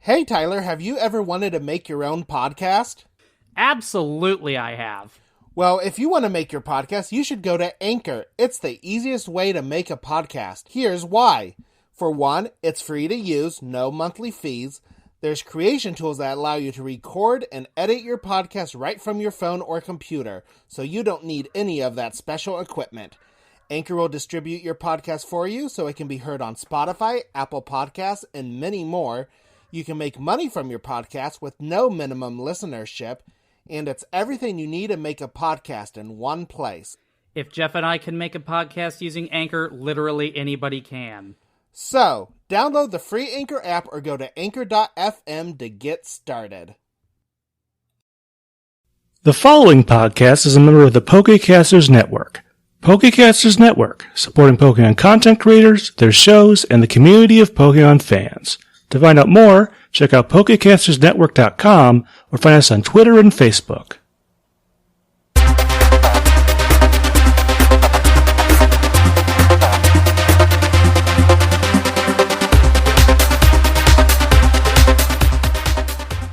Hey Tyler, have you ever wanted to make your own podcast? Absolutely I have. Well, if you want to make your podcast, you should go to Anchor. It's the easiest way to make a podcast. Here's why. For one, it's free to use, no monthly fees. There's creation tools that allow you to record and edit your podcast right from your phone or computer, so you don't need any of that special equipment. Anchor will distribute your podcast for you so it can be heard on Spotify, Apple Podcasts, and many more. You can make money from your podcast with no minimum listenership, and it's everything you need to make a podcast in one place. If Jeff and I can make a podcast using Anchor, literally anybody can. So, download the free Anchor app or go to anchor.fm to get started. The following podcast is a member of the Pokecasters Network. Pokecasters Network, supporting Pokemon content creators, their shows, and the community of Pokemon fans. To find out more, check out PokecastersNetwork.com or find us on Twitter and Facebook.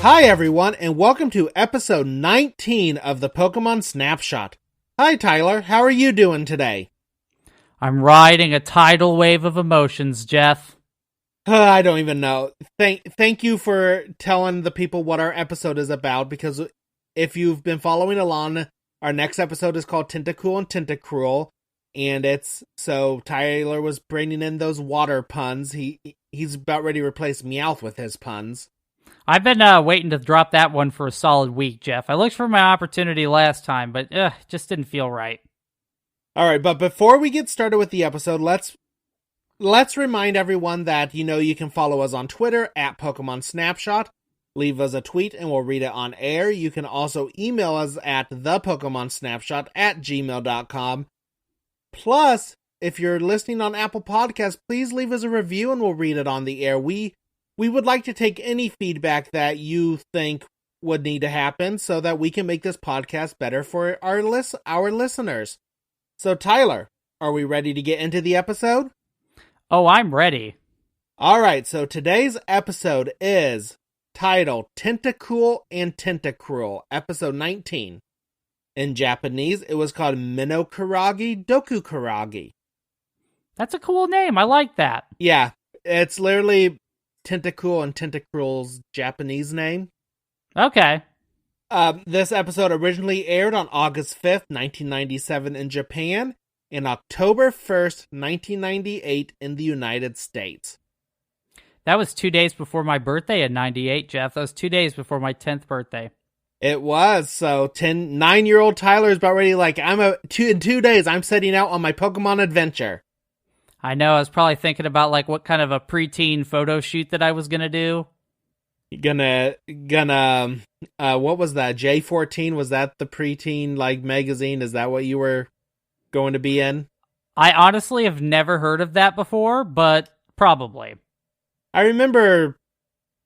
Hi everyone, and welcome to episode 19 of the Pokemon Snapshot. Hi Tyler, how are you doing today? I'm riding a tidal wave of emotions, Jeff. I don't even know. Thank you for telling the people what our episode is about, because if you've been following along, our next episode is called Tentacool and Tentacruel, and so Tyler was bringing in those water puns. He's about ready to replace Meowth with his puns. I've been waiting to drop that one for a solid week, Jeff. I looked for my opportunity last time, but just didn't feel right. Alright, but before we get started with the episode, let's remind everyone that, you can follow us on Twitter at Pokemon Snapshot. Leave us a tweet and we'll read it on air. You can also email us at thepokemonsnapshot@gmail.com. Plus, if you're listening on Apple Podcasts, please leave us a review and we'll read it on the air. We would like to take any feedback that you think would need to happen so that we can make this podcast better for our listeners. So, Tyler, are we ready to get into the episode? Oh, I'm ready. Alright, so today's episode is titled Tentacool and Tentacruel, episode 19. In Japanese, it was called Minokaragi Dokukaragi. That's a cool name. I like that. Yeah, it's literally Tentacool and Tentacruel's Japanese name. Okay. This episode originally aired on August 5th, 1997 in Japan, and October 1st, 1998 in the United States. That was 2 days before my birthday in 98, Jeff. That was 2 days before my 10th birthday. It was. So 9-year-old Tyler is about ready, in 2 days, I'm setting out on my Pokemon adventure. I know, I was probably thinking about, what kind of a preteen photo shoot that I was gonna do. What was that, J14? Was that the preteen, magazine? Is that what you were going to be in? I honestly have never heard of that before, but probably. I remember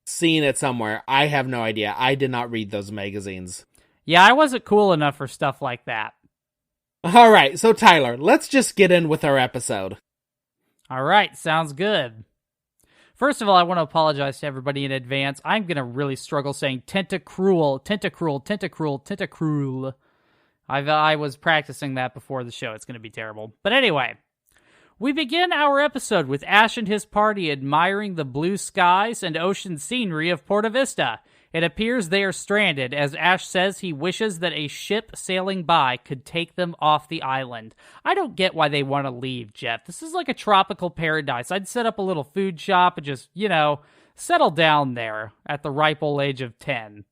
seeing it somewhere. I have no idea. I did not read those magazines. Yeah, I wasn't cool enough for stuff like that. Alright, so Tyler, let's just get in with our episode. Alright, sounds good. First of all, I want to apologize to everybody in advance. I'm going to really struggle saying Tentacruel. I was practicing that before the show. It's going to be terrible. But anyway, we begin our episode with Ash and his party admiring the blue skies and ocean scenery of Porta Vista. It appears they are stranded, as Ash says he wishes that a ship sailing by could take them off the island. I don't get why they want to leave, Jeff. This is like a tropical paradise. I'd set up a little food shop and just, settle down there at the ripe old age of 10.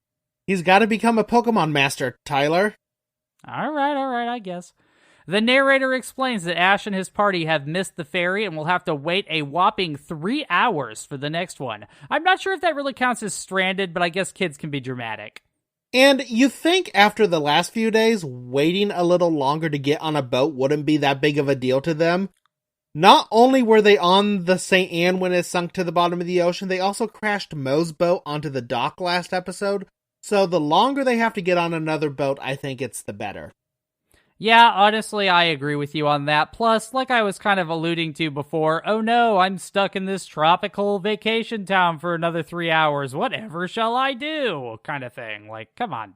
He's got to become a Pokemon master, Tyler. All right, I guess. The narrator explains that Ash and his party have missed the ferry and will have to wait a whopping 3 hours for the next one. I'm not sure if that really counts as stranded, but I guess kids can be dramatic. And you think after the last few days, waiting a little longer to get on a boat wouldn't be that big of a deal to them? Not only were they on the St. Anne when it sunk to the bottom of the ocean, they also crashed Moe's boat onto the dock last episode. So the longer they have to get on another boat, I think it's the better. Yeah, honestly, I agree with you on that. Plus, like I was kind of alluding to before, oh no, I'm stuck in this tropical vacation town for another 3 hours. Whatever shall I do? Kind of thing. Like, come on,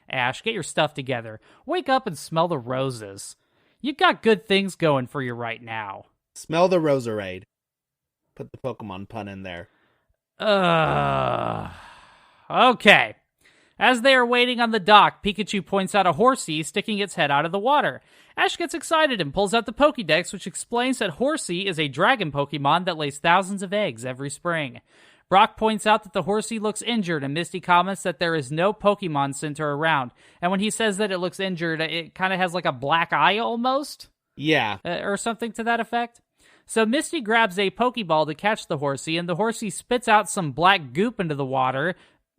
Ash, get your stuff together. Wake up and smell the roses. You've got good things going for you right now. Smell the roserade. Put the Pokemon pun in there. Okay. As they are waiting on the dock, Pikachu points out a Horsey sticking its head out of the water. Ash gets excited and pulls out the Pokédex, which explains that Horsey is a dragon Pokemon that lays thousands of eggs every spring. Brock points out that the Horsey looks injured, and Misty comments that there is no Pokemon Center around. And when he says that it looks injured, it kind of has like a black eye almost? Yeah. Or something to that effect. So Misty grabs a Pokeball to catch the Horsey, and the Horsey spits out some black goop into the water,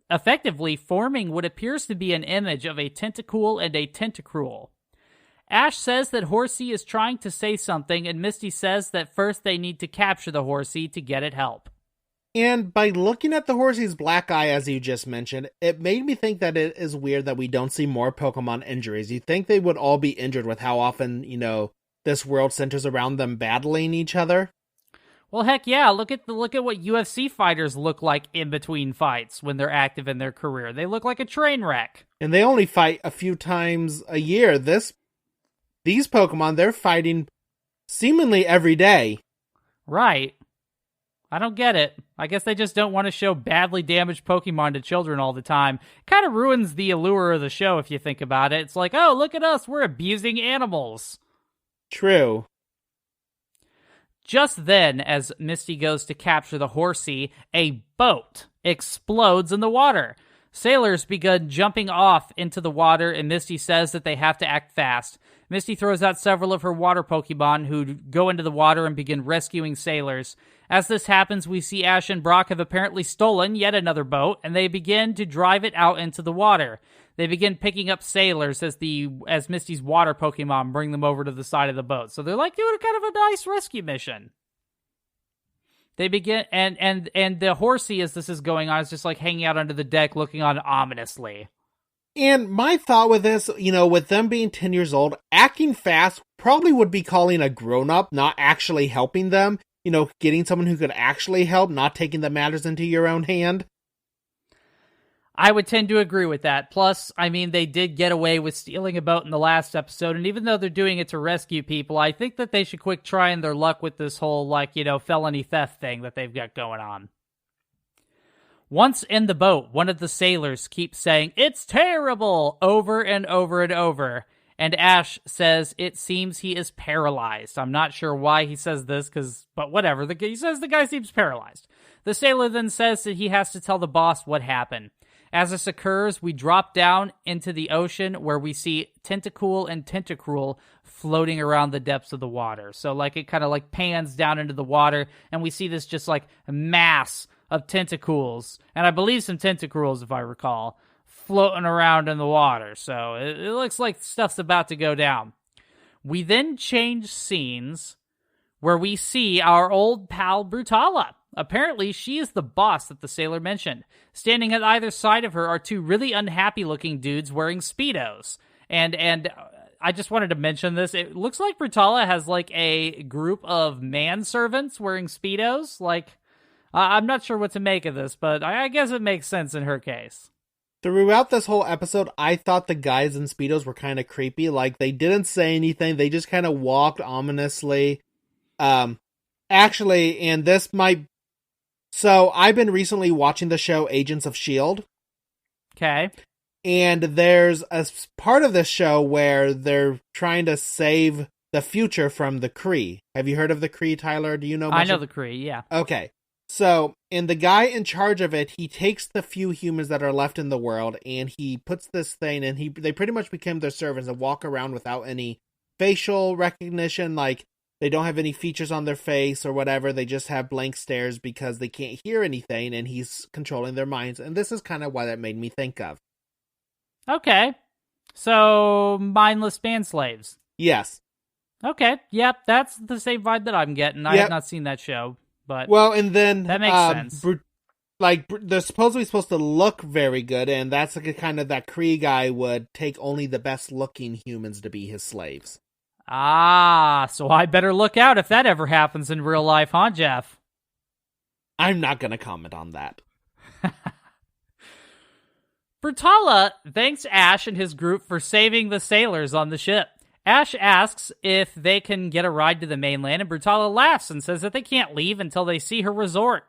effectively forming what appears to be an image of a Tentacool and a Tentacruel. Ash says that Horsey is trying to say something, and Misty says that first they need to capture the Horsey to get it help. And by looking at the Horsey's black eye, as you just mentioned, it made me think that it is weird that we don't see more Pokemon injuries. You'd think they would all be injured with how often, this world centers around them battling each other. Well, heck yeah, look at what UFC fighters look like in between fights when they're active in their career. They look like a train wreck. And they only fight a few times a year. These Pokemon, they're fighting seemingly every day. Right. I don't get it. I guess they just don't want to show badly damaged Pokemon to children all the time. Kind of ruins the allure of the show if you think about it. It's like, oh, look at us, we're abusing animals. True. Just then, as Misty goes to capture the Horsey, a boat explodes in the water. Sailors begin jumping off into the water, and Misty says that they have to act fast. Misty throws out several of her water Pokemon who go into the water and begin rescuing sailors. As this happens, we see Ash and Brock have apparently stolen yet another boat, and they begin to drive it out into the water. They begin picking up sailors as Misty's water Pokemon bring them over to the side of the boat. So they're like doing kind of a nice rescue mission. They begin, and the Horsey, as this is going on, is just like hanging out under the deck looking on ominously. And my thought with this, with them being 10 years old, acting fast probably would be calling a grown-up, not actually helping them. Getting someone who could actually help, not taking the matters into your own hand. I would tend to agree with that. Plus, I mean, they did get away with stealing a boat in the last episode, and even though they're doing it to rescue people, I think that they should quit trying their luck with this whole, felony theft thing that they've got going on. Once in the boat, one of the sailors keeps saying, "It's terrible," over and over and over. And Ash says it seems he is paralyzed. I'm not sure why he says this, but whatever. He says the guy seems paralyzed. The sailor then says that he has to tell the boss what happened. As this occurs, we drop down into the ocean where we see Tentacool and Tentacruel floating around the depths of the water. So it kind of pans down into the water, and we see this just mass of Tentacools, and I believe some Tentacruels, if I recall, floating around in the water. So it looks like stuff's about to go down. We then change scenes where we see our old pal Brutala. Apparently, she is the boss that the sailor mentioned. Standing at either side of her are two really unhappy-looking dudes wearing Speedos. And I just wanted to mention this. It looks like Brutala has, a group of manservants wearing Speedos. I'm not sure what to make of this, but I guess it makes sense in her case. Throughout this whole episode, I thought the guys in Speedos were kind of creepy. They didn't say anything. They just kind of walked ominously. Actually, and this might... So, I've been recently watching the show Agents of S.H.I.E.L.D. Okay. And there's a part of this show where they're trying to save the future from the Kree. Have you heard of the Kree, Tyler? Do you know much? I know the Kree, yeah. Okay. So, and the guy in charge of it, he takes the few humans that are left in the world, and he puts this thing, and they pretty much become their servants and walk around without any facial recognition, they don't have any features on their face or whatever, they just have blank stares because they can't hear anything, and he's controlling their minds, and this is kind of why that made me think of. Okay. So, mindless band slaves. Yes. Okay, yep, that's the same vibe that I'm getting. I have not seen that show. But well, and then that makes sense. like, they're supposed to look very good, and that's like a kind of that Kree guy would take only the best looking humans to be his slaves. Ah, so I better look out if that ever happens in real life, huh, Jeff? I'm not going to comment on that. Brutala thanks Ash and his group for saving the sailors on the ship. Ash asks if they can get a ride to the mainland, and Brutala laughs and says that they can't leave until they see her resort.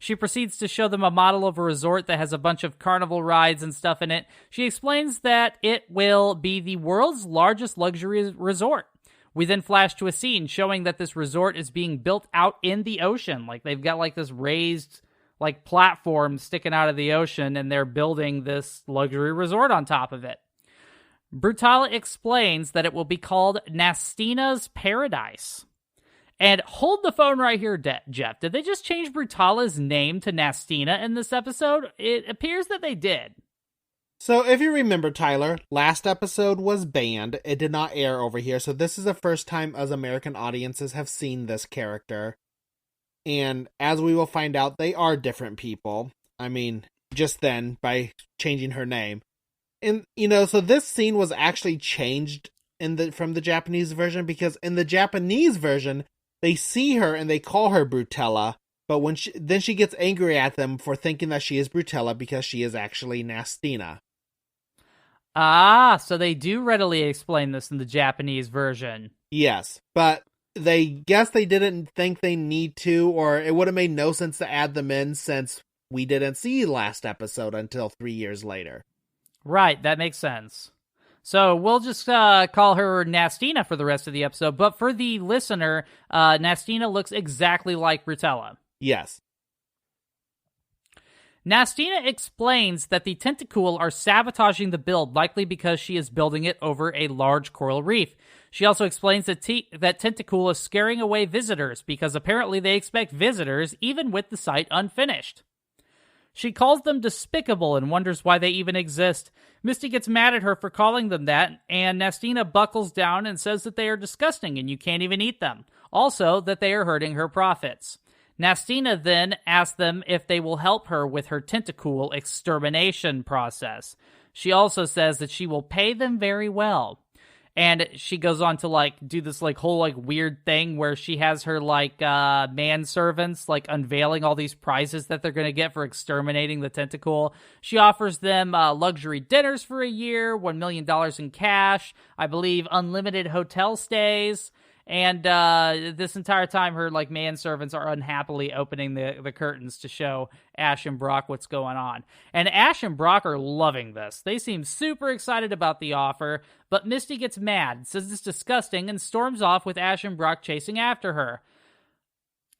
She proceeds to show them a model of a resort that has a bunch of carnival rides and stuff in it. She explains that it will be the world's largest luxury resort. We then flash to a scene showing that this resort is being built out in the ocean. Like, they've got like this raised like platform sticking out of the ocean, and they're building this luxury resort on top of it. Brutala explains that it will be called Nastina's Paradise. And hold the phone right here, Jeff. Did they just change Brutala's name to Nastina in this episode? It appears that they did. So if you remember, Tyler, last episode was banned. It did not air over here, so this is the first time us American audiences have seen this character. And as we will find out, they are different people. I mean, just then, by changing her name. And, so this scene was actually changed from the Japanese version, because in the Japanese version, they see her and they call her Brutella, but then she gets angry at them for thinking that she is Brutella because she is actually Nastina. Ah, so they do readily explain this in the Japanese version. Yes, but they guess they didn't think they need to, or it would have made no sense to add them in since we didn't see last episode until 3 years later. Right, that makes sense. So we'll just call her Nastina for the rest of the episode, but for the listener, Nastina looks exactly like Brutella. Yes. Nastina explains that the Tentacool are sabotaging the build, likely because she is building it over a large coral reef. She also explains that Tentacool is scaring away visitors, because apparently they expect visitors even with the site unfinished. She calls them despicable and wonders why they even exist. Misty gets mad at her for calling them that, and Nastina buckles down and says that they are disgusting and you can't even eat them. Also, that they are hurting her profits. Nastina then asks them if they will help her with her Tentacool extermination process. She also says that she will pay them very well. And she goes on to, do this, whole, weird thing where she has her, manservants, unveiling all these prizes that they're going to get for exterminating the Tentacool. She offers them luxury dinners for a year, $1 million in cash, I believe unlimited hotel stays, and this entire time her, manservants are unhappily opening the curtains to show Ash and Brock what's going on. And Ash and Brock are loving this. They seem super excited about the offer, but Misty gets mad, says it's disgusting, and storms off with Ash and Brock chasing after her.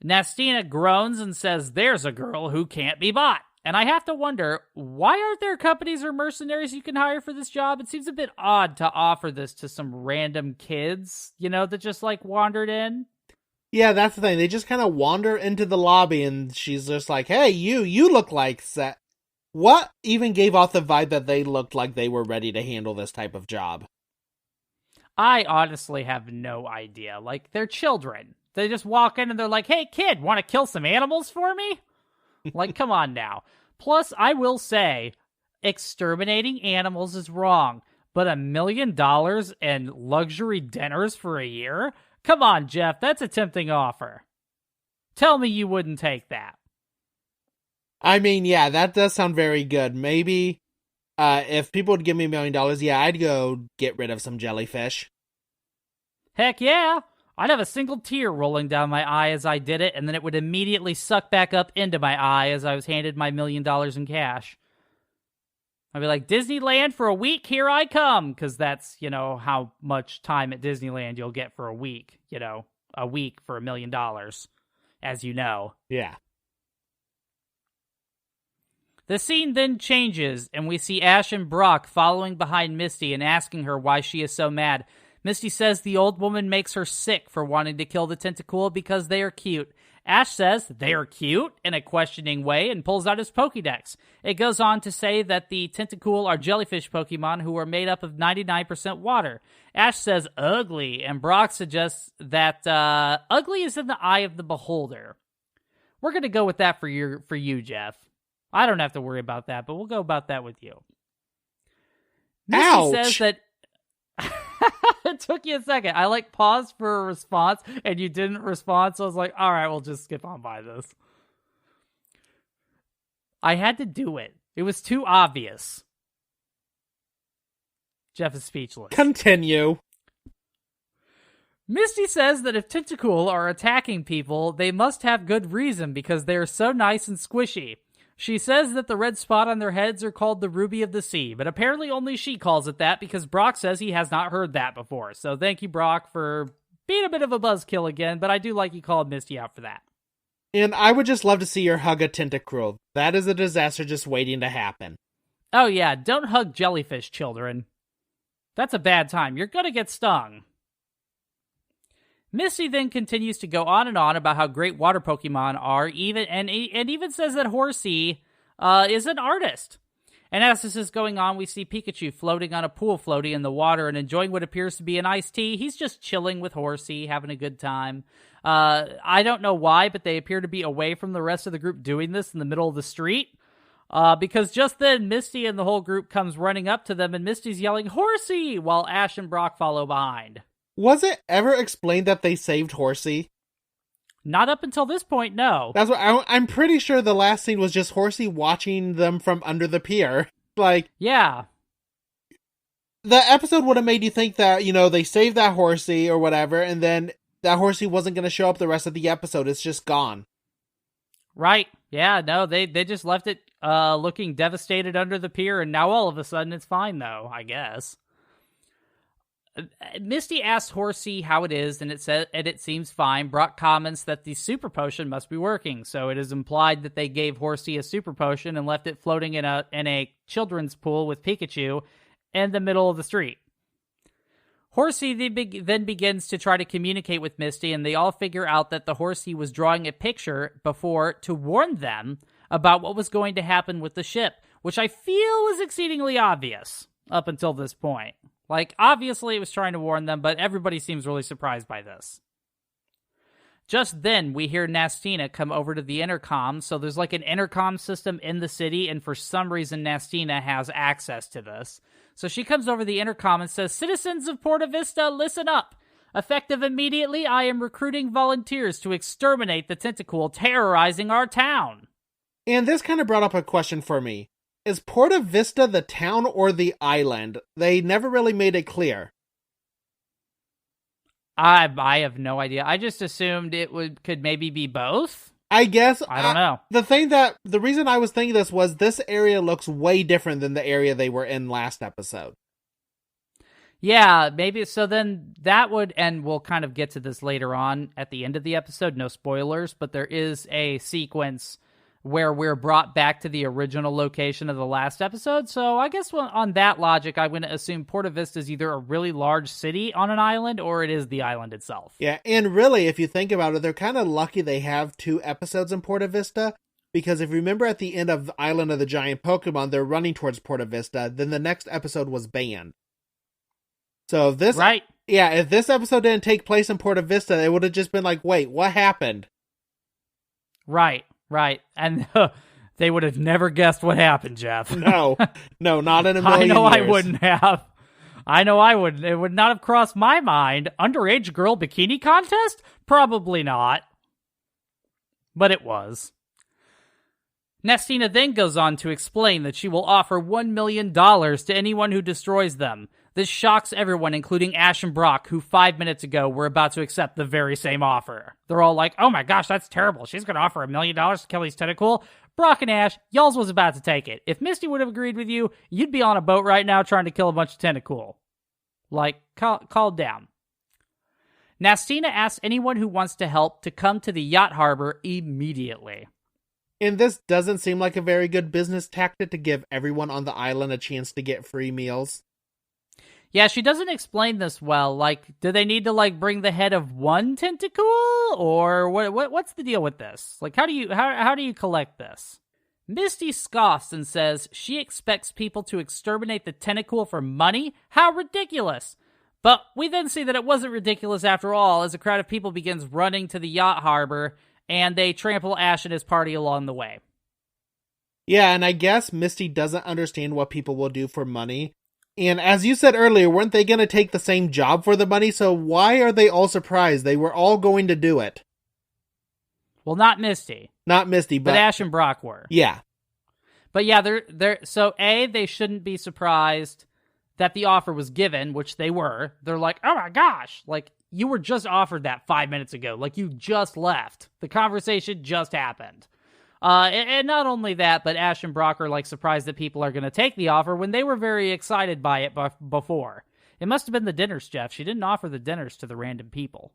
Nastina groans and says there's a girl who can't be bought. And I have to wonder, why aren't there companies or mercenaries you can hire for this job? It seems a bit odd to offer this to some random kids, that just, wandered in. Yeah, that's the thing. They just kind of wander into the lobby, and she's just like, hey, you look like Seth. What even gave off the vibe that they looked like they were ready to handle this type of job? I honestly have no idea. They're children. They just walk in and they're like, hey, kid, want to kill some animals for me? Come on now. Plus, I will say, exterminating animals is wrong, but $1 million and luxury dinners for a year? Come on, Jeff, that's a tempting offer. Tell me you wouldn't take that. I mean, yeah, that does sound very good. Maybe, if people would give me $1 million, yeah, I'd go get rid of some jellyfish. Heck yeah! I'd have a single tear rolling down my eye as I did it, and then it would immediately suck back up into my eye as I was handed my $1 million in cash. I'd be like, Disneyland for a week, here I come! Because that's, how much time at Disneyland you'll get for a week. A week for $1 million, as you know. Yeah. The scene then changes, and we see Ash and Brock following behind Misty and asking her why she is so mad. Misty says the old woman makes her sick for wanting to kill the Tentacool because they are cute. Ash says they are cute in a questioning way and pulls out his Pokédex. It goes on to say that the Tentacool are jellyfish Pokemon who are made up of 99% water. Ash says ugly, and Brock suggests that ugly is in the eye of the beholder. We're going to go with that for you, Jeff. I don't have to worry about that, but we'll go about that with you. Ouch! Misty says that... It took you a second. I paused for a response, and you didn't respond, so I was like, all right, we'll just skip on by this. I had to do it. It was too obvious. Jeff is speechless. Continue. Misty says that if Tentacool are attacking people, they must have good reason because they are so nice and squishy. She says that the red spot on their heads are called the Ruby of the Sea, but apparently only she calls it that because Brock says he has not heard that before. So thank you, Brock, for being a bit of a buzzkill again, but I do like you called Misty out for that. And I would just love to see her hug a Tentacruel. That is a disaster just waiting to happen. Oh yeah, don't hug jellyfish, children. That's a bad time. You're gonna get stung. Misty then continues to go on and on about how great water Pokemon are, and even says that Horsey is an artist. And as this is going on, we see Pikachu floating on a pool floaty in the water and enjoying what appears to be an iced tea. He's just chilling with Horsey, having a good time. I don't know why, but they appear to be away from the rest of the group doing this in the middle of the street. Because just then, Misty and the whole group comes running up to them, and Misty's yelling, Horsey! While Ash and Brock follow behind. Was it ever explained that they saved Horsey? Not up until this point, no. That's what I'm pretty sure the last scene was just Horsey watching them from under the pier. Yeah. The episode would have made you think that, they saved that Horsey or whatever, and then that Horsey wasn't going to show up the rest of the episode. It's just gone. Right. Yeah, no, they just left it looking devastated under the pier, and now all of a sudden it's fine, though, I guess. Misty asks Horsey how it is, and it seems fine. Brock comments that the super potion must be working, so it is implied that they gave Horsey a super potion and left it floating in a children's pool with Pikachu in the middle of the street. Horsey then begins to try to communicate with Misty, and they all figure out that the Horsey was drawing a picture before to warn them about what was going to happen with the ship, which I feel was exceedingly obvious up until this point. Obviously it was trying to warn them, but everybody seems really surprised by this. Just then, we hear Nastina come over to the intercom, so there's an intercom system in the city, and for some reason Nastina has access to this. So she comes over the intercom and says, Citizens of Porta Vista, listen up! Effective immediately, I am recruiting volunteers to exterminate the Tentacool terrorizing our town. And this kind of brought up a question for me. Is Porta Vista the town or the island? They never really made it clear. I have no idea. I just assumed it could maybe be both. I guess. I don't know. The reason I was thinking this was this area looks way different than the area they were in last episode. Yeah, maybe. So then that would, and we'll kind of get to this later on at the end of the episode. No spoilers, but there is a sequence where we're brought back to the original location of the last episode. So I guess on that logic, I'm going to assume Porta Vista is either a really large city on an island or it is the island itself. Yeah, and really, if you think about it, they're kind of lucky they have 2 episodes in Porta Vista, because if you remember at the end of Island of the Giant Pokemon, they're running towards Porta Vista, then the next episode was banned. So this... Right. Yeah, if this episode didn't take place in Porta Vista, it would have just been wait, what happened? Right. And they would have never guessed what happened, Jeff. No, not in a million years. I wouldn't have. I know I wouldn't. It would not have crossed my mind. Underage girl bikini contest? Probably not. But it was. Nastina then goes on to explain that she will offer $1 million to anyone who destroys them. This shocks everyone, including Ash and Brock, who 5 minutes ago were about to accept the very same offer. They're all like, oh my gosh, that's terrible. She's going to offer $1 million to kill these Tentacool. Brock and Ash, y'all was about to take it. If Misty would have agreed with you, you'd be on a boat right now trying to kill a bunch of Tentacool. Calm down. Nastina asks anyone who wants to help to come to the yacht harbor immediately. And this doesn't seem like a very good business tactic to give everyone on the island a chance to get free meals. Yeah, she doesn't explain this well. Do they need to bring the head of one Tentacool, or what's the deal with this? How do you collect this? Misty scoffs and says she expects people to exterminate the Tentacool for money. How ridiculous! But we then see that it wasn't ridiculous after all, as a crowd of people begins running to the yacht harbor, and they trample Ash and his party along the way. Yeah, and I guess Misty doesn't understand what people will do for money. And as you said earlier, weren't they going to take the same job for the money? So why are they all surprised? They were all going to do it. Well, not Misty. Not Misty, but Ash and Brock were. Yeah. But yeah, so they shouldn't be surprised that the offer was given, which they were. They're like, oh my gosh, like, you were just offered that 5 minutes ago. Like, you just left. The conversation just happened. And not only that, but Ash and Brock are, like, surprised that people are going to take the offer when they were very excited by it before. It must have been the dinners, Jeff. She didn't offer the dinners to the random people.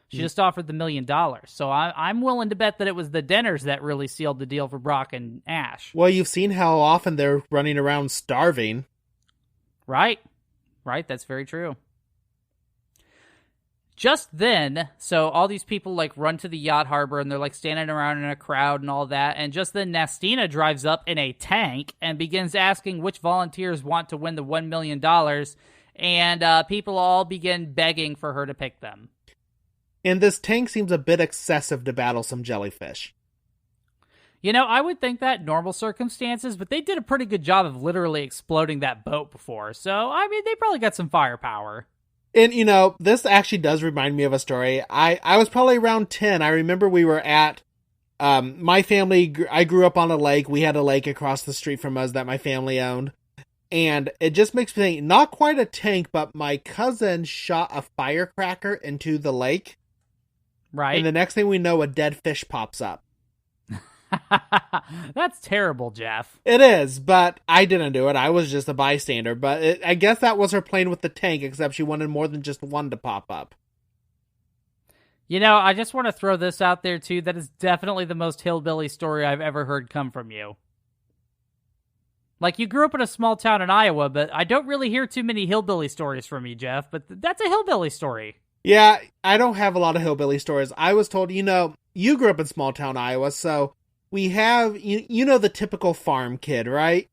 She just offered the $1 million. So I'm willing to bet that it was the dinners that really sealed the deal for Brock and Ash. Well, you've seen how often they're running around starving. Right. Right, that's very true. Just then, so all these people, like, run to the yacht harbor, and they're, like, standing around in a crowd and all that, and just then Nastina drives up in a tank and begins asking which volunteers want to win the $1 million, and people all begin begging for her to pick them. And this tank seems a bit excessive to battle some jellyfish. You know, I would think that in normal circumstances, but they did a pretty good job of literally exploding that boat before, so, I mean, they probably got some firepower. And, you know, this actually does remind me of a story. I was probably around 10. I remember we were at, my family, I grew up on a lake. We had a lake across the street from us that my family owned. And it just makes me think, not quite a tank, but my cousin shot a firecracker into the lake. Right. And the next thing we know, a dead fish pops up. That's terrible, Jeff. It is, but I didn't do it. I was just a bystander. But I guess that was her plan with the tank, except she wanted more than just one to pop up. You know, I just want to throw this out there, too. That is definitely the most hillbilly story I've ever heard come from you. Like, you grew up in a small town in Iowa, but I don't really hear too many hillbilly stories from you, Jeff. But that's a hillbilly story. Yeah, I don't have a lot of hillbilly stories. I was told, you know, you grew up in small town Iowa, so we have, you know, the typical farm kid, right?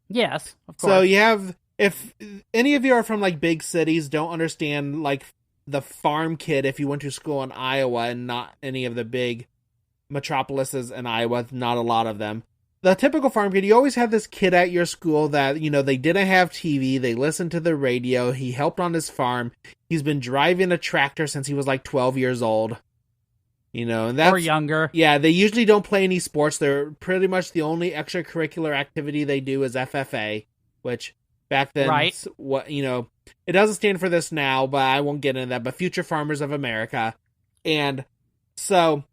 Yes, of course. So you have, if any of you are from, like, big cities, don't understand, like, the farm kid if you went to school in Iowa and not any of the big metropolises in Iowa, not a lot of them. The typical farm kid, you always have this kid at your school that, you know, they didn't have TV, they listened to the radio, he helped on his farm, he's been driving a tractor since he was like 12 years old. You know, and that's, or younger. Yeah, they usually don't play any sports. They're pretty much the only extracurricular activity they do is FFA, which back then, right. What, you know, it doesn't stand for this now, but I won't get into that, but Future Farmers of America. And so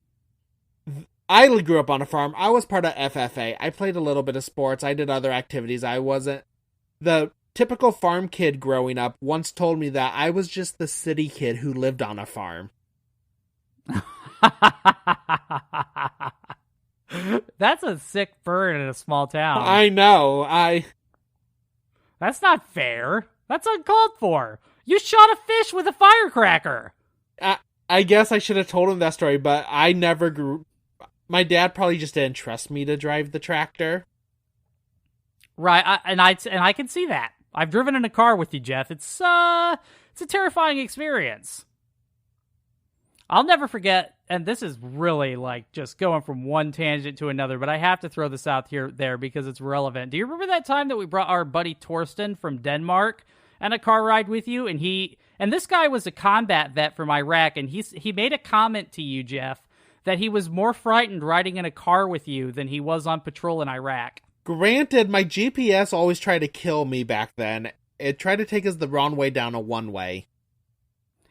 I grew up on a farm. I was part of FFA. I played a little bit of sports. I did other activities. I wasn't the typical farm kid growing up. Once told me that I was just the city kid who lived on a farm. That's a sick burn in a small town. I know. That's not fair. That's uncalled for. You shot a fish with a firecracker. I guess I should have told him that story, but I never grew. My dad probably just didn't trust me to drive the tractor. Right, I can see that. I've driven in a car with you, Jeff. It's a terrifying experience. I'll never forget, and this is really like just going from one tangent to another, but I have to throw this out there because it's relevant. Do you remember that time that we brought our buddy Torsten from Denmark on a car ride with you? And this guy was a combat vet from Iraq, and he made a comment to you, Jeff, that he was more frightened riding in a car with you than he was on patrol in Iraq. Granted, my GPS always tried to kill me back then. It tried to take us the wrong way down a one-way.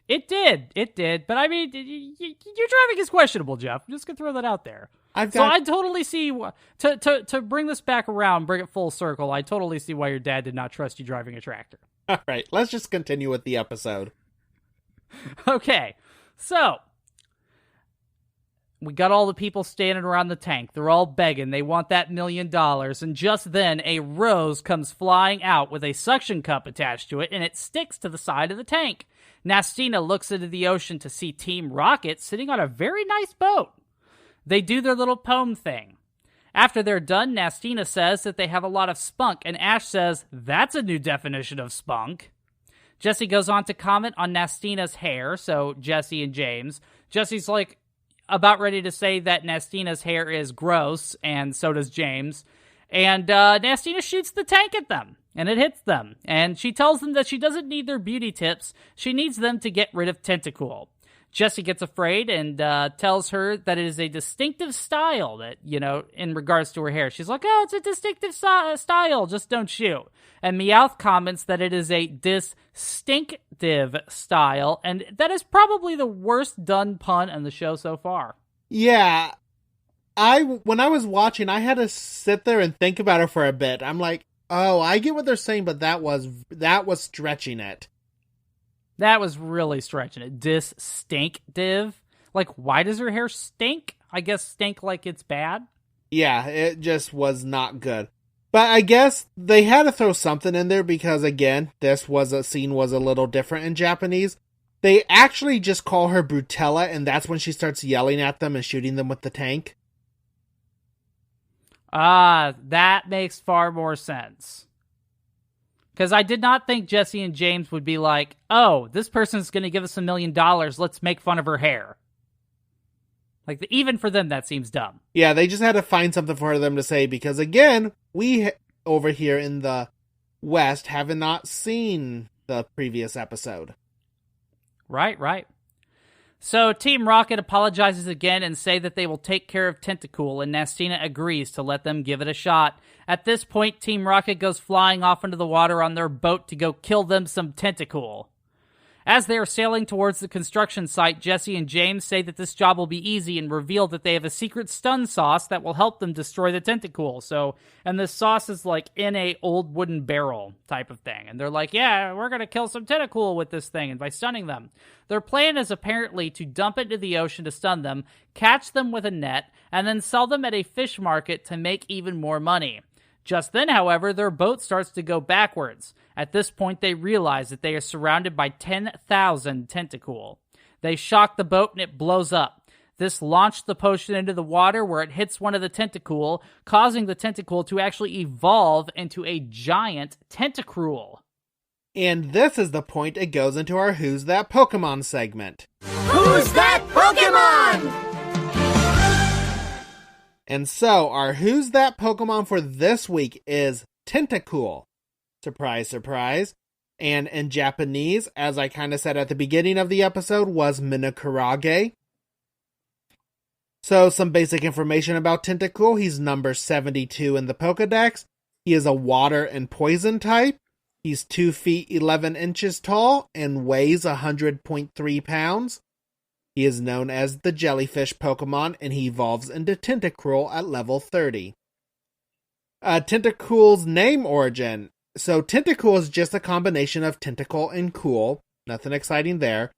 It did. But I mean, your driving is questionable, Jeff. I'm just going to throw that out there. So I totally see, to bring this back around, bring it full circle, I totally see why your dad did not trust you driving a tractor. All right, let's just continue with the episode. Okay, so we got all the people standing around the tank. They're all begging. They want that $1 million. And just then, a rose comes flying out with a suction cup attached to it, and it sticks to the side of the tank. Nastina looks into the ocean to see Team Rocket sitting on a very nice boat. They do their little poem thing. After they're done, Nastina says that they have a lot of spunk, and Ash says, that's a new definition of spunk. Jesse goes on to comment on Nastina's hair, so Jesse and James. Jesse's like, about ready to say that Nastina's hair is gross, and so does James. And Nastina shoots the tank at them, and it hits them. And she tells them that she doesn't need their beauty tips. She needs them to get rid of Tentacool. Jessie gets afraid and tells her that it is a distinctive style that, in regards to her hair. She's like, oh, it's a distinctive style, just don't shoot. And Meowth comments that it is a distinctive style, and that is probably the worst done pun in the show so far. Yeah, when I was watching, I had to sit there and think about it for a bit. I'm like, oh, I get what they're saying, but that was stretching it. That was really stretching it. Distinctive? Like, why does her hair stink? I guess stink like it's bad? Yeah, it just was not good. But I guess they had to throw something in there because, again, scene was a little different in Japanese. They actually just call her Brutella, and that's when she starts yelling at them and shooting them with the tank. That makes far more sense. Because I did not think Jessie and James would be like, oh, this person's going to give us $1 million, let's make fun of her hair. Like, even for them, that seems dumb. Yeah, they just had to find something for them to say, because again, we over here in the West have not seen the previous episode. Right. So Team Rocket apologizes again and say that they will take care of Tentacool, and Nastina agrees to let them give it a shot. At this point, Team Rocket goes flying off into the water on their boat to go kill them some Tentacool. As they are sailing towards the construction site, Jessie and James say that this job will be easy and reveal that they have a secret stun sauce that will help them destroy the Tentacool. And this sauce is like in a old wooden barrel type of thing. And they're like, yeah, we're going to kill some Tentacool with this thing and by stunning them. Their plan is apparently to dump it into the ocean to stun them, catch them with a net, and then sell them at a fish market to make even more money. Just then, however, their boat starts to go backwards. At this point, they realize that they are surrounded by 10,000 Tentacool. They shock the boat and it blows up. This launched the potion into the water where it hits one of the Tentacool, causing the Tentacool to actually evolve into a giant Tentacruel. And this is the point it goes into our Who's That Pokemon segment. Who's That Pokemon? And so, our Who's That Pokemon for this week is Tentacool. Surprise, surprise. And in Japanese, as I kind of said at the beginning of the episode, was Minokarage. So, some basic information about Tentacool. He's number 72 in the Pokedex. He is a water and poison type. He's 2 feet 11 inches tall and weighs 100.3 pounds. He is known as the Jellyfish Pokemon, and he evolves into Tentacruel at level 30. Tentacool's name origin. So Tentacool is just a combination of tentacle and cool. Nothing exciting there.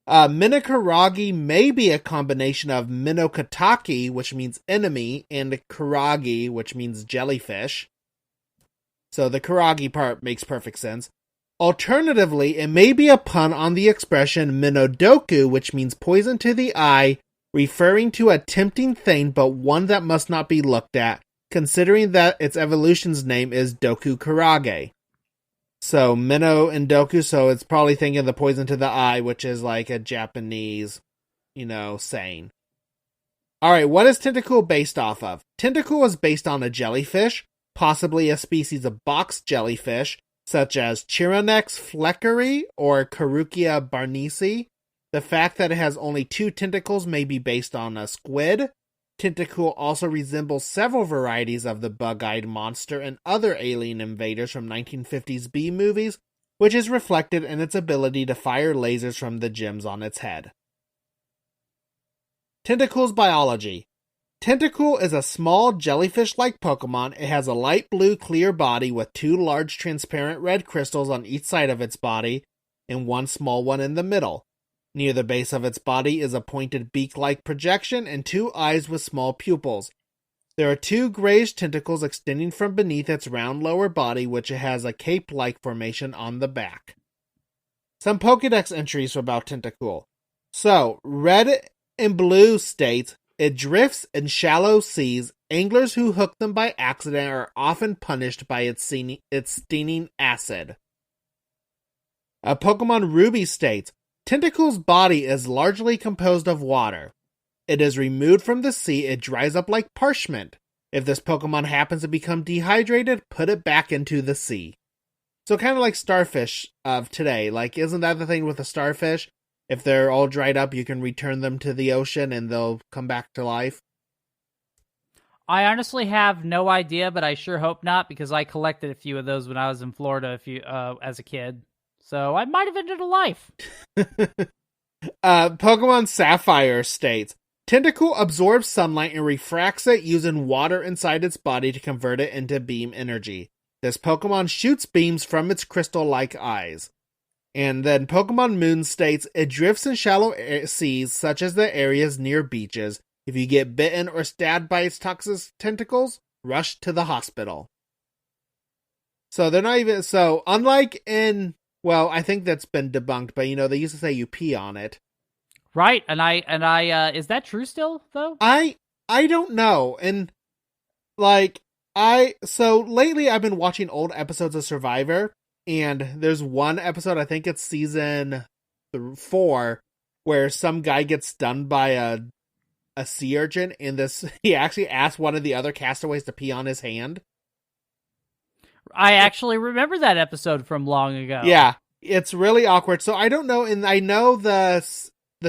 Minokarage may be a combination of Minokataki, which means enemy, and Karagi, which means jellyfish. So the Karagi part makes perfect sense. Alternatively, it may be a pun on the expression Minodoku, which means poison to the eye, referring to a tempting thing but one that must not be looked at, considering that its evolution's name is Doku Karage. So, Mino and Doku, so it's probably thinking of the poison to the eye, which is like a Japanese, saying. Alright, what is Tentacool based off of? Tentacool is based on a jellyfish, possibly a species of box jellyfish, such as Chironex fleckeri or Carukia barnesi. The fact that it has only 2 tentacles may be based on a squid. Tentacool also resembles several varieties of the bug-eyed monster and other alien invaders from 1950s B movies, which is reflected in its ability to fire lasers from the gems on its head. Tentacool's biology. Tentacool is a small jellyfish-like Pokemon. It has a light blue clear body with 2 large transparent red crystals on each side of its body and 1 small one in the middle. Near the base of its body is a pointed beak-like projection and 2 eyes with small pupils. There are 2 grayish tentacles extending from beneath its round lower body, which has a cape-like formation on the back. Some Pokedex entries about Tentacool. So, red and blue states, it drifts in shallow seas. Anglers who hook them by accident are often punished by its stinging acid. Pokemon Ruby states, Tentacool's body is largely composed of water. it is removed from the sea, it dries up like parchment. If this Pokemon happens to become dehydrated, put it back into the sea. So kind of like starfish of today. Like, isn't that the thing with the starfish? If they're all dried up, you can return them to the ocean and they'll come back to life. I honestly have no idea, but I sure hope not, because I collected a few of those when I was in Florida as a kid. So I might have ended a life. Pokemon Sapphire states, Tentacool absorbs sunlight and refracts it using water inside its body to convert it into beam energy. This Pokemon shoots beams from its crystal-like eyes. And then Pokemon Moon states, it drifts in shallow seas, such as the areas near beaches. If you get bitten or stabbed by its toxic tentacles, rush to the hospital. So they're not even, so unlike in, well, I think that's been debunked, but they used to say you pee on it. Right, and I is that true still, though? I don't know, and, so lately I've been watching old episodes of Survivor, and there's one episode, I think it's season 4, where some guy gets stunned by a sea urchin, and he actually asked one of the other castaways to pee on his hand. I actually remember that episode from long ago. Yeah, it's really awkward, so I don't know, and I know the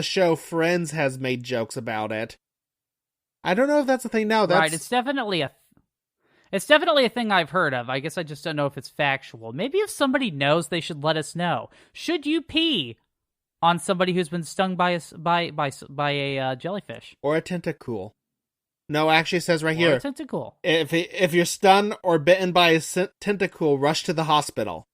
show Friends has made jokes about it. I don't know if that's a thing now. Right, it's definitely a thing I've heard of. I guess I just don't know if it's factual. Maybe if somebody knows, they should let us know. Should you pee on somebody who's been stung by a jellyfish or a tentacool? No, actually, it says right here. A tentacool. If you're stunned or bitten by a tentacool, rush to the hospital.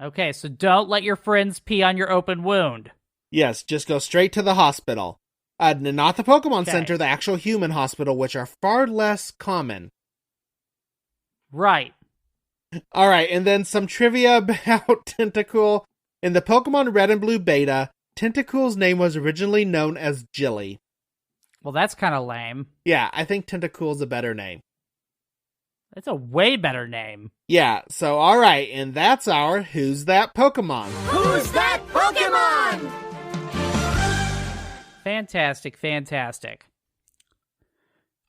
Okay, so don't let your friends pee on your open wound. Yes, just go straight to the hospital. Not the Pokemon Center, the actual human hospital, which are far less common. Right. Alright, and then some trivia about Tentacool. In the Pokemon Red and Blue beta, Tentacool's name was originally known as Jilly. Well, that's kind of lame. Yeah, I think Tentacool's a better name. It's a way better name. Yeah, so alright, and that's our Who's That Pokemon? Who's That Pokemon? Fantastic.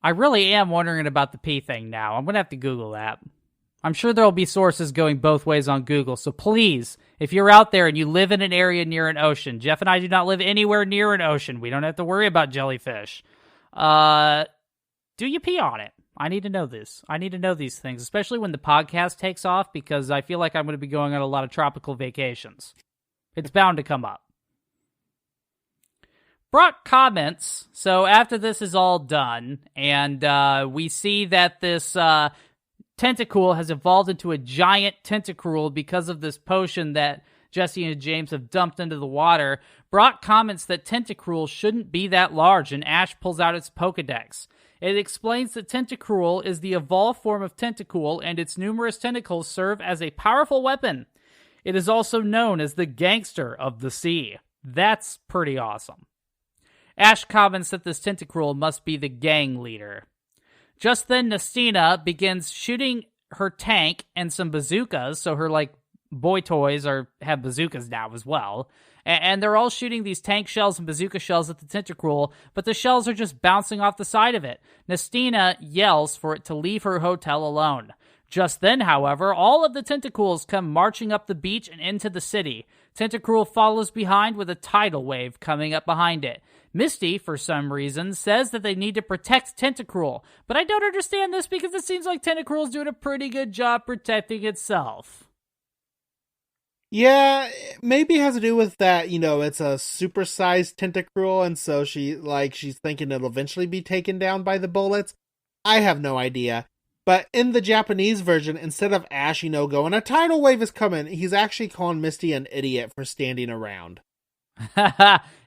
I really am wondering about the pee thing now. I'm going to have to Google that. I'm sure there'll be sources going both ways on Google, so please, if you're out there and you live in an area near an ocean, Jeff and I do not live anywhere near an ocean. We don't have to worry about jellyfish. Do you pee on it? I need to know this. I need to know these things, especially when the podcast takes off, because I feel like I'm going to be going on a lot of tropical vacations. It's bound to come up. Brock comments, so after this is all done, and we see that this Tentacool has evolved into a giant Tentacruel because of this potion that Jesse and James have dumped into the water, Brock comments that Tentacruel shouldn't be that large, and Ash pulls out its Pokedex. It explains that Tentacruel is the evolved form of Tentacool, and its numerous tentacles serve as a powerful weapon. It is also known as the gangster of the sea. That's pretty awesome. Ash comments that this Tentacruel must be the gang leader. Just then, Nestina begins shooting her tank and some bazookas, so her, boy toys have bazookas now as well. And they're all shooting these tank shells and bazooka shells at the Tentacruel, but the shells are just bouncing off the side of it. Nestina yells for it to leave her hotel alone. Just then, however, all of the Tentacools come marching up the beach and into the city. Tentacruel follows behind with a tidal wave coming up behind it. Misty, for some reason, says that they need to protect Tentacruel, but I don't understand this because it seems like Tentacruel's doing a pretty good job protecting itself. Yeah, maybe it has to do with that, it's a supersized Tentacruel, and so she's thinking it'll eventually be taken down by the bullets. I have no idea. But in the Japanese version, instead of Ash, going, a tidal wave is coming, he's actually calling Misty an idiot for standing around.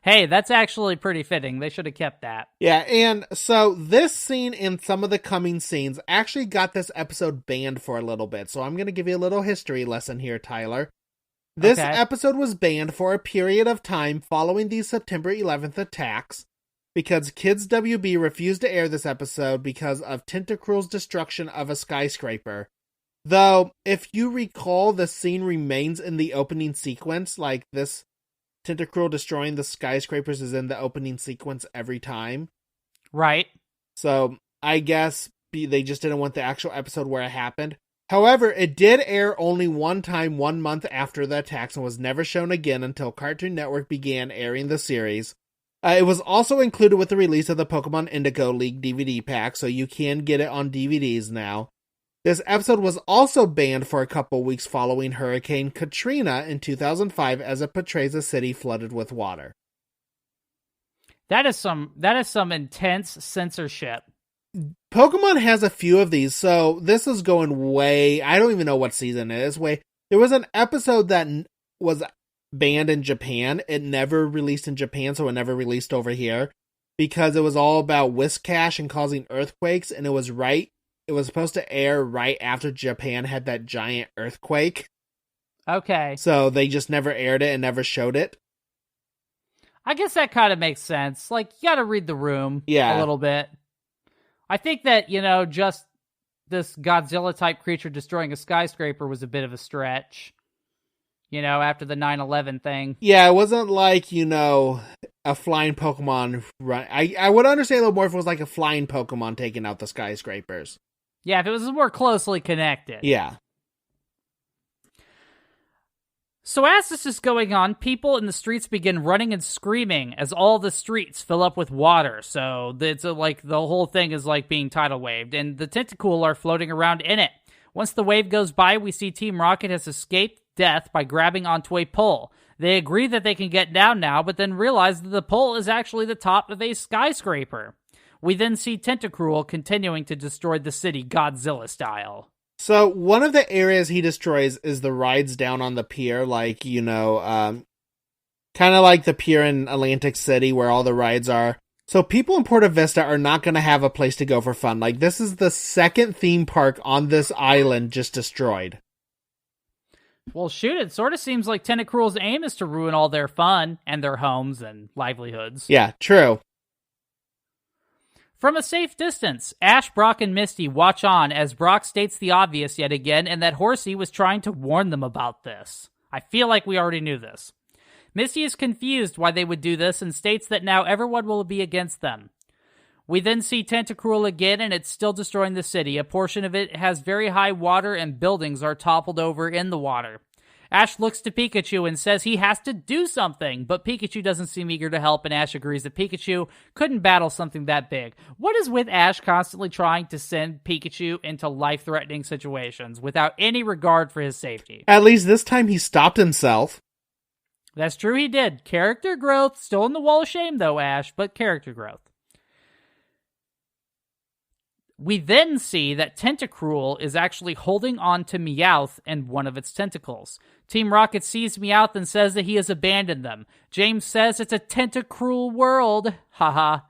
Hey, that's actually pretty fitting. They should have kept that. Yeah, and so this scene and some of the coming scenes actually got this episode banned for a little bit. So I'm going to give you a little history lesson here, Tyler. This episode was banned for a period of time following the September 11th attacks because Kids WB refused to air this episode because of Tentacruel's destruction of a skyscraper. Though, if you recall, the scene remains in the opening sequence, this Tentacruel destroying the skyscrapers is in the opening sequence every time. Right. So I guess they just didn't want the actual episode where it happened. However, it did air only one time 1 month after the attacks and was never shown again until Cartoon Network began airing the series. It was also included with the release of the Pokemon Indigo League DVD pack, so you can get it on DVDs now. This episode was also banned for a couple weeks following Hurricane Katrina in 2005 as it portrays a city flooded with water. That is some intense censorship. Pokemon has a few of these, so this is going way... I don't even know what season it is. There was an episode that was banned in Japan. It never released in Japan, so it never released over here, because it was all about Whiscash and causing earthquakes, and it was supposed to air right after Japan had that giant earthquake. Okay. So they just never aired it and never showed it. I guess that kind of makes sense. Like, you gotta read the room a little bit. I think that, just this Godzilla-type creature destroying a skyscraper was a bit of a stretch. After the 9/11 thing. Yeah, it wasn't like, a flying Pokemon run. I would understand a little more if it was like a flying Pokemon taking out the skyscrapers. Yeah, if it was more closely connected. Yeah. So as this is going on, people in the streets begin running and screaming as all the streets fill up with water. So it's like the whole thing is like being tidal waved, and the Tentacool are floating around in it. Once the wave goes by, we see Team Rocket has escaped death by grabbing onto a pole. They agree that they can get down now, but then realize that the pole is actually the top of a skyscraper. We then see Tentacruel continuing to destroy the city Godzilla style. So one of the areas he destroys is the rides down on the pier, like, kind of like the pier in Atlantic City where all the rides are. So people in Porta Vista are not going to have a place to go for fun. Like, this is the second theme park on this island just destroyed. Well, shoot, it sort of seems like Tentacruel's aim is to ruin all their fun and their homes and livelihoods. Yeah, true. From a safe distance, Ash, Brock, and Misty watch on as Brock states the obvious yet again, and that Horsey was trying to warn them about this. I feel like we already knew this. Misty is confused why they would do this and states that now everyone will be against them. We then see Tentacruel again, and it's still destroying the city. A portion of it has very high water, and buildings are toppled over in the water. Ash looks to Pikachu and says he has to do something, but Pikachu doesn't seem eager to help, and Ash agrees that Pikachu couldn't battle something that big. What is with Ash constantly trying to send Pikachu into life-threatening situations without any regard for his safety? At least this time he stopped himself. That's true, he did. Character growth. Still in the wall of shame, though, Ash, but character growth. We then see that Tentacruel is actually holding on to Meowth and one of its tentacles. Team Rocket sees Meowth and says that he has abandoned them. James says it's a Tentacruel world, haha,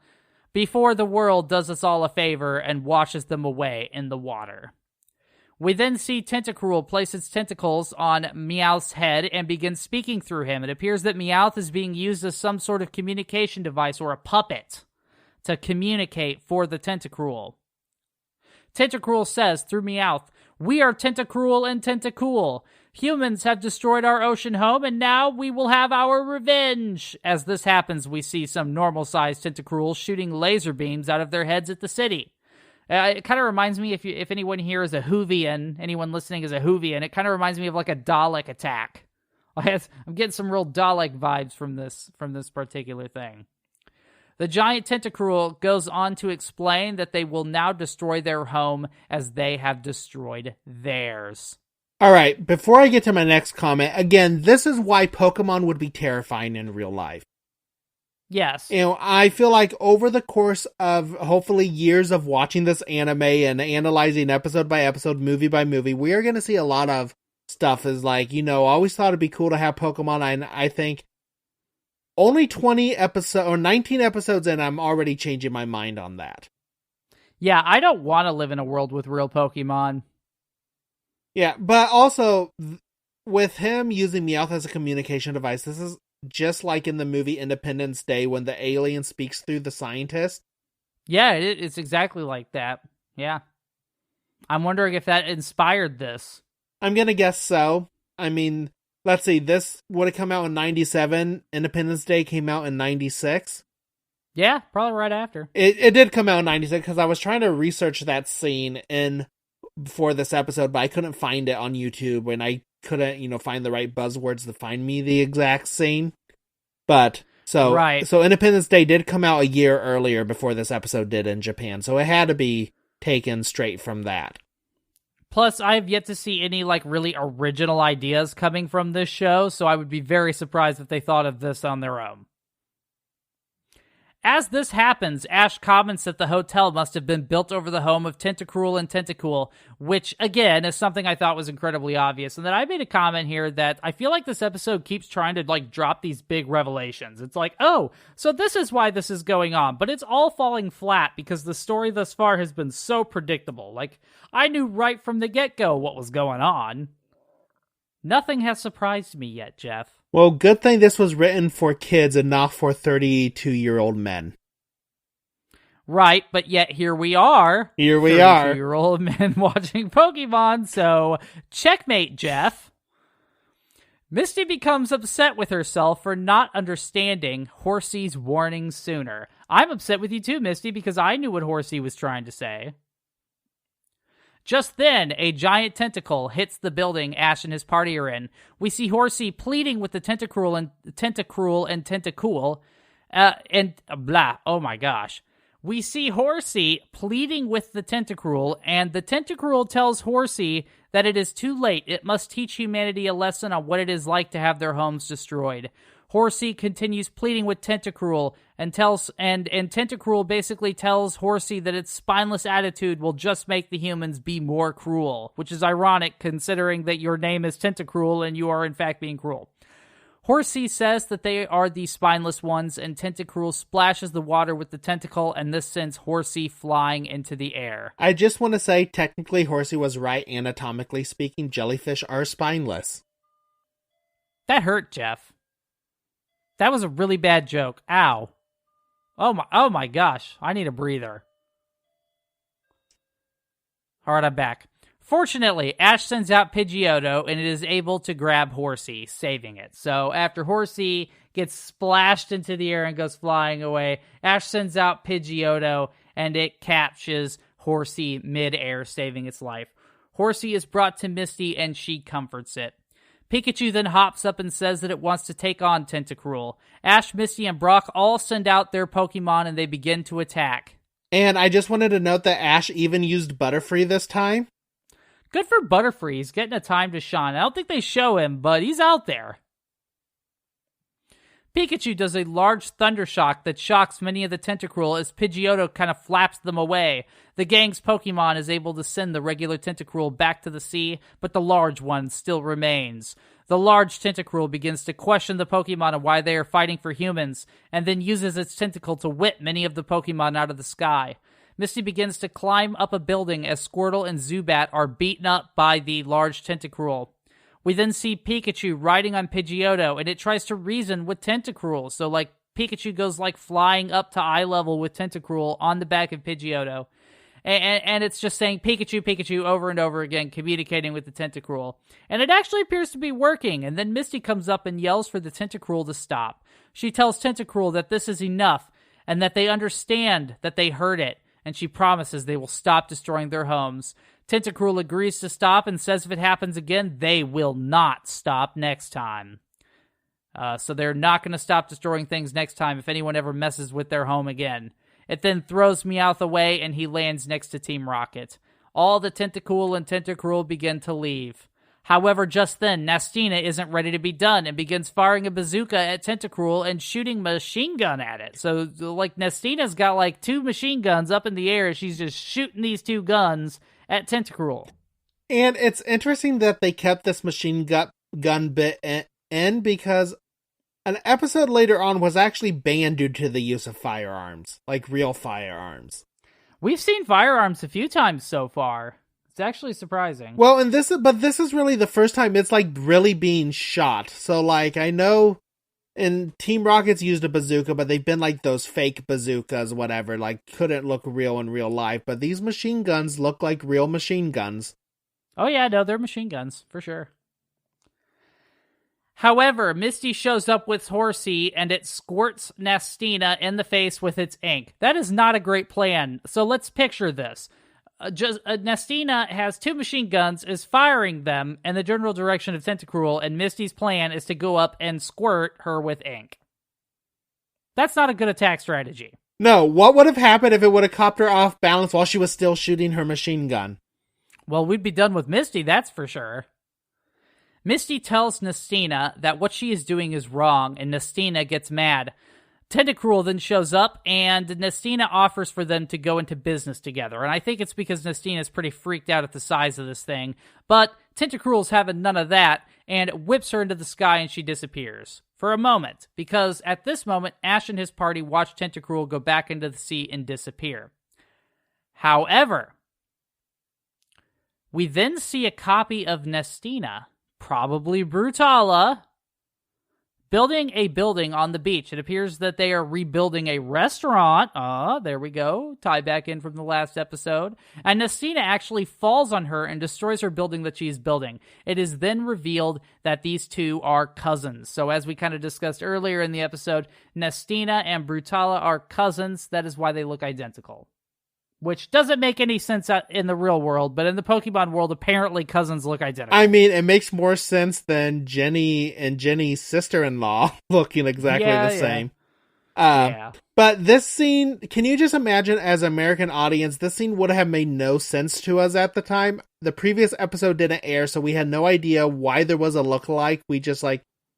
before the world does us all a favor and washes them away in the water. We then see Tentacruel place its tentacles on Meowth's head and begin speaking through him. It appears that Meowth is being used as some sort of communication device or a puppet to communicate for the Tentacruel. Tentacruel says through Meowth, "We are Tentacruel and Tentacool. Humans have destroyed our ocean home, and now we will have our revenge." As this happens, we see some normal-sized Tentacruels shooting laser beams out of their heads at the city. It kind of reminds me, if anyone here is a Whovian, anyone listening is a Whovian, it kind of reminds me of like a Dalek attack. I'm getting some real Dalek vibes from this particular thing. The giant Tentacruel goes on to explain that they will now destroy their home as they have destroyed theirs. All right, before I get to my next comment, again, this is why Pokemon would be terrifying in real life. Yes. I feel like over the course of hopefully years of watching this anime and analyzing episode by episode, movie by movie, we are going to see a lot of stuff is like, I always thought it'd be cool to have Pokemon, and I think only 20 episodes or 19 episodes in, I'm already changing my mind on that. Yeah, I don't want to live in a world with real Pokemon. Yeah, but also, with him using Meowth as a communication device, this is just like in the movie Independence Day when the alien speaks through the scientist. Yeah, it's exactly like that. Yeah. I'm wondering if that inspired this. I'm gonna guess so. I mean, let's see, this would have come out in 97. Independence Day came out in 96. Yeah, probably right after. It did come out in 96 because I was trying to research that scene before this episode, but I couldn't find it on YouTube, and I couldn't, find the right buzzwords to find me the exact scene. But so Independence Day did come out a year earlier before this episode did in Japan, so it had to be taken straight from that. Plus, I have yet to see any really original ideas coming from this show, so I would be very surprised if they thought of this on their own. As this happens, Ash comments that the hotel must have been built over the home of Tentacruel and Tentacool, which, again, is something I thought was incredibly obvious. And then I made a comment here that I feel like this episode keeps trying to, drop these big revelations. It's like, oh, so this is why this is going on. But it's all falling flat because the story thus far has been so predictable. I knew right from the get-go what was going on. Nothing has surprised me yet, Jeff. Well, good thing this was written for kids and not for 32-year-old men. Right, but yet here we are. Here we are. 32-year-old men watching Pokemon, so checkmate, Jeff. Misty becomes upset with herself for not understanding Horsey's warning sooner. I'm upset with you too, Misty, because I knew what Horsey was trying to say. Just then, a giant tentacle hits the building Ash and his party are in. We see Horsey pleading with the Tentacruel and Tentacool, and blah, oh my gosh. We see Horsey pleading with the Tentacruel, and the Tentacruel tells Horsey that it is too late. It must teach humanity a lesson on what it is like to have their homes destroyed. Horsey continues pleading with Tentacruel and Tentacruel basically tells Horsey that its spineless attitude will just make the humans be more cruel, which is ironic considering that your name is Tentacruel and you are in fact being cruel. Horsey says that they are the spineless ones, and Tentacruel splashes the water with the tentacle, and this sends Horsey flying into the air. I just want to say, technically, Horsey was right. Anatomically speaking, jellyfish are spineless. That hurt, Jeff. That was a really bad joke. Ow. Oh my gosh. I need a breather. Alright, I'm back. Fortunately, Ash sends out Pidgeotto, and it is able to grab Horsey, saving it. So after Horsey gets splashed into the air and goes flying away, Ash sends out Pidgeotto, and it catches Horsey mid-air, saving its life. Horsey is brought to Misty, and she comforts it. Pikachu then hops up and says that it wants to take on Tentacruel. Ash, Misty, and Brock all send out their Pokemon, and they begin to attack. And I just wanted to note that Ash even used Butterfree this time. Good for Butterfree. He's getting a time to shine. I don't think they show him, but he's out there. Pikachu does a large thunder shock that shocks many of the Tentacruel as Pidgeotto kind of flaps them away. The gang's Pokemon is able to send the regular Tentacruel back to the sea, but the large one still remains. The large Tentacruel begins to question the Pokemon and why they are fighting for humans, and then uses its tentacle to whip many of the Pokemon out of the sky. Misty begins to climb up a building as Squirtle and Zubat are beaten up by the large Tentacruel. We then see Pikachu riding on Pidgeotto, and it tries to reason with Tentacruel. So, Pikachu goes, flying up to eye level with Tentacruel on the back of Pidgeotto. And it's just saying Pikachu, Pikachu over and over again, communicating with the Tentacruel. And it actually appears to be working, and then Misty comes up and yells for the Tentacruel to stop. She tells Tentacruel that this is enough, and that they understand that they heard it, and she promises they will stop destroying their homes. Tentacruel agrees to stop and says if it happens again, they will not stop next time. So they're not going to stop destroying things next time if anyone ever messes with their home again. It then throws Meowth away, and he lands next to Team Rocket. All the Tentacool and Tentacruel begin to leave. However, just then, Nastina isn't ready to be done and begins firing a bazooka at Tentacruel and shooting machine gun at it. So, Nastina's got, 2 machine guns up in the air. She's just shooting these 2 guns at Tentacruel. And it's interesting that they kept this machine gun bit in because an episode later on was actually banned due to the use of firearms, real firearms. We've seen firearms a few times so far. It's actually surprising. Well, and this is really the first time it's really being shot. So I know in Team Rocket's used a bazooka, but they've been those fake bazookas, whatever, couldn't look real in real life. But these machine guns look like real machine guns. Oh yeah, no, they're machine guns, for sure. However, Misty shows up with Horsey and it squirts Nestina in the face with its ink. That is not a great plan. So let's picture this. Nestina has 2 machine guns, is firing them in the general direction of Tentacruel, and Misty's plan is to go up and squirt her with ink. That's not a good attack strategy. No, what would have happened if it would have copped her off balance while she was still shooting her machine gun? Well, we'd be done with Misty, that's for sure. Misty tells Nestina that what she is doing is wrong, and Nestina gets mad. Tentacruel then shows up, and Nestina offers for them to go into business together. And I think it's because Nestina is pretty freaked out at the size of this thing. But Tentacruel's having none of that, and whips her into the sky, and she disappears. For a moment, because at this moment, Ash and his party watch Tentacruel go back into the sea and disappear. However, we then see a copy of Nestina, probably Brutala, building a building on the beach. It appears that they are rebuilding a restaurant. There we go. Tie back in from the last episode. And Nestina actually falls on her and destroys her building that she is building. It is then revealed that these two are cousins. So as we kind of discussed earlier in the episode, Nestina and Brutala are cousins. That is why they look identical. Which doesn't make any sense in the real world, but in the Pokemon world, apparently cousins look identical. I mean, it makes more sense than Jenny and Jenny's sister-in-law looking exactly the same. But this scene, can you just imagine as an American audience, this scene would have made no sense to us at the time. The previous episode didn't air, so we had no idea why there was a lookalike. We just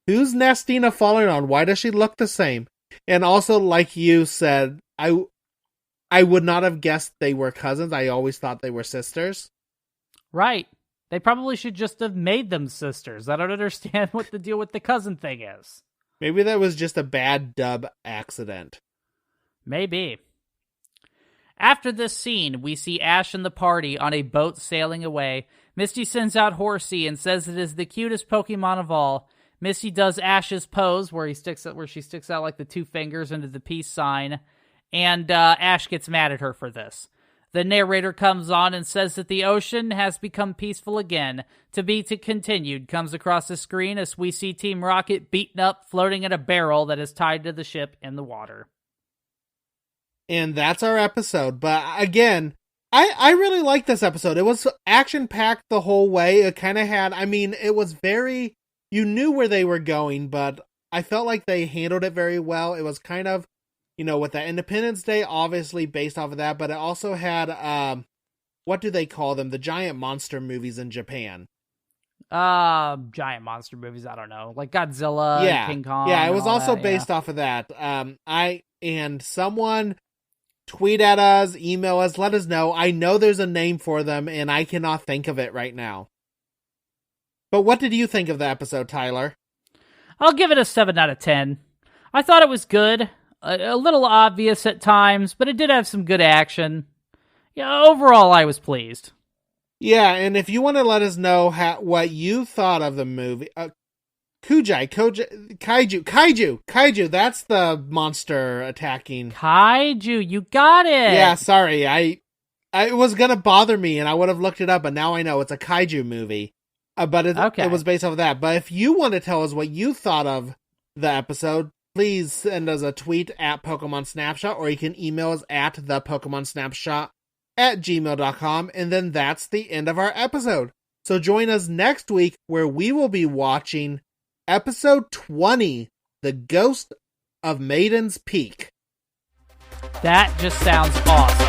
who's Nestina falling on? Why does she look the same? And also, like you said, I would not have guessed they were cousins. I always thought they were sisters. Right. They probably should just have made them sisters. I don't understand what the deal with the cousin thing is. Maybe that was just a bad dub accident. Maybe. After this scene, we see Ash and the party on a boat sailing away. Misty sends out Horsey and says it is the cutest Pokemon of all. Misty does Ash's pose where she sticks out like the 2 fingers into the peace sign. And Ash gets mad at her for this. The narrator comes on and says that the ocean has become peaceful again. To be continued comes across the screen as we see Team Rocket beaten up, floating in a barrel that is tied to the ship in the water. And that's our episode. But again, I really like this episode. It was action-packed the whole way. It kind of had, it was very, you knew where they were going, but I felt like they handled it very well. It was kind of, with the Independence Day, obviously based off of that, but it also had, what do they call them? The giant monster movies in Japan. Giant monster movies, I don't know. Like Godzilla, and King Kong. Yeah, it was also based off of that. And someone tweet at us, email us, let us know. I know there's a name for them, and I cannot think of it right now. But what did you think of the episode, Tyler? I'll give it a 7 out of 10. I thought it was good. A little obvious at times, but it did have some good action. Yeah, overall, I was pleased. Yeah, and if you want to let us know what you thought of the movie, Kaiju, that's the monster attacking. Kaiju, you got it! Yeah, sorry, it was gonna bother me, and I would have looked it up, but now I know it's a Kaiju movie. But it was based off of that. But if you want to tell us what you thought of the episode, please send us a tweet at Pokemon Snapshot, or you can email us at thepokemonsnapshot@gmail.com, and then that's the end of our episode. So join us next week, where we will be watching episode 20, The Ghost of Maiden's Peak. That just sounds awesome.